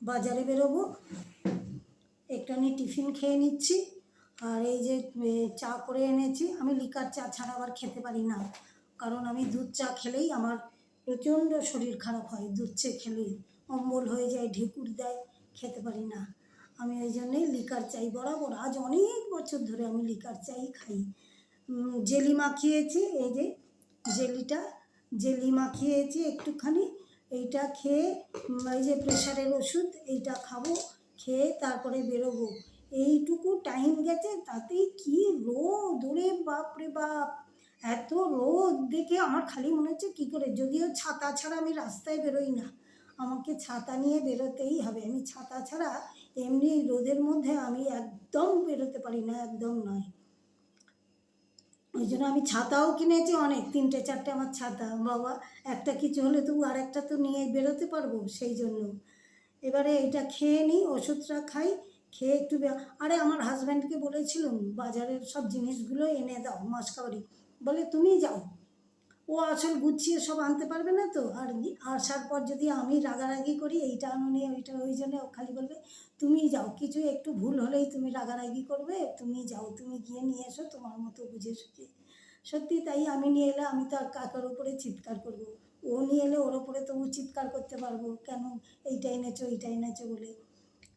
বাজারে বেরোবো, একটুখানি টিফিন খেয়ে নিচ্ছি। আর এই যে চা করে এনেছি, আমি লিকার চা ছাড়া আবার খেতে পারি না, কারণ আমি দুধ চা খেলেই আমার প্রচণ্ড শরীর খারাপ হয়। দুধ চা খেলেই অম্বল হয়ে যায়, ঢেকুর দেয়, খেতে পারি না। আমি ওই জন্যেই লিকার চাই বরাবর, আজ অনেক বছর ধরে আমি লিকার চাই খাই। জেলি মাখিয়েছি, এই যে জেলি মাখিয়েছি একটুখানি, এইটা খেয়ে এই যে প্রেশারের ওষুধ এইটা খাবো, খেয়ে তারপরে বেরোবো। এইটুকু টাইম গেছে, তাতেই কি রোদ, ওরে বাপরে বাপ! এত রোদ দেখে আমার খালি মনে হচ্ছে কী করে, যদিও ছাতা ছাড়া আমি রাস্তায় বেরোই না, আমাকে ছাতা নিয়ে বেরোতেই হবে। আমি ছাতা ছাড়া এমনি রোদের মধ্যে আমি একদম বেরোতে পারি না, একদম নয়। ওই জন্য আমি ছাতাও কিনেছি অনেক, 3-4টে আমার ছাতা। বাবা, একটা কিছু হলে তবু আর একটা তো নিয়ে বেরোতে পারবো, সেই জন্য। এবারে এটা খেয়ে নিই, ওষুধটা খাই, খেয়ে একটু আরে আমার হাজব্যান্ডকে বলেছিলাম বাজারের সব জিনিসগুলো এনে দাও, মাসকাবারি, বলে তুমি যাও। ও আসল গুছিয়ে সব আনতে পারবে না তো, আর আসার পর যদি আমি রাগারাগি করি, এইটা আনুনি ওইটা, ওই জন্য ও খালি বলবে তুমি যাও, কিছু একটু ভুল হলেই তুমি রাগারাগি করবে, তুমি যাও, তুমি গিয়ে নিয়ে এসো তোমার মতো বুঝে সুঝে। সত্যি তাই, আমি নিয়ে এলে আমি তো আর কাকার উপরে চিৎকার করব, ও নিয়ে এলে ওর ওপরে তবু চিৎকার করতে পারবো, কেন এইটা এনেছো বলে।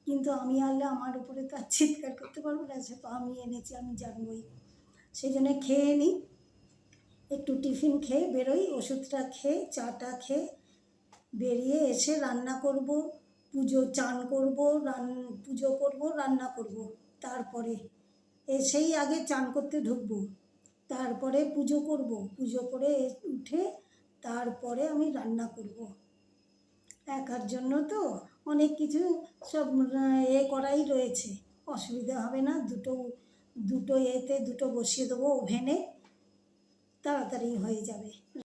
কিন্তু আমি আনলে আমার উপরে তো আর চিৎকার করতে পারবো না, সে তো আমি এনেছি, আমি জানবই। সেই জন্য খেয়ে নিই, একটু টিফিন খেয়ে বেরোই, ওষুধটা খেয়ে চাটা খেয়ে বেরিয়ে এসে রান্না করব, চান করব, পুজো করব, রান্না করব। তারপরে এসেই আগে চান করতে ঢুকবো, তারপরে পুজো করব, পুজো করে উঠে তারপরে আমি রান্না করব। একার জন্য তো অনেক কিছু সব করাই রয়েছে, অসুবিধা হবে না। দুটো দুটো বসিয়ে দেবো ওভেনে, তাড়াতাড়ি হয়ে যাবে।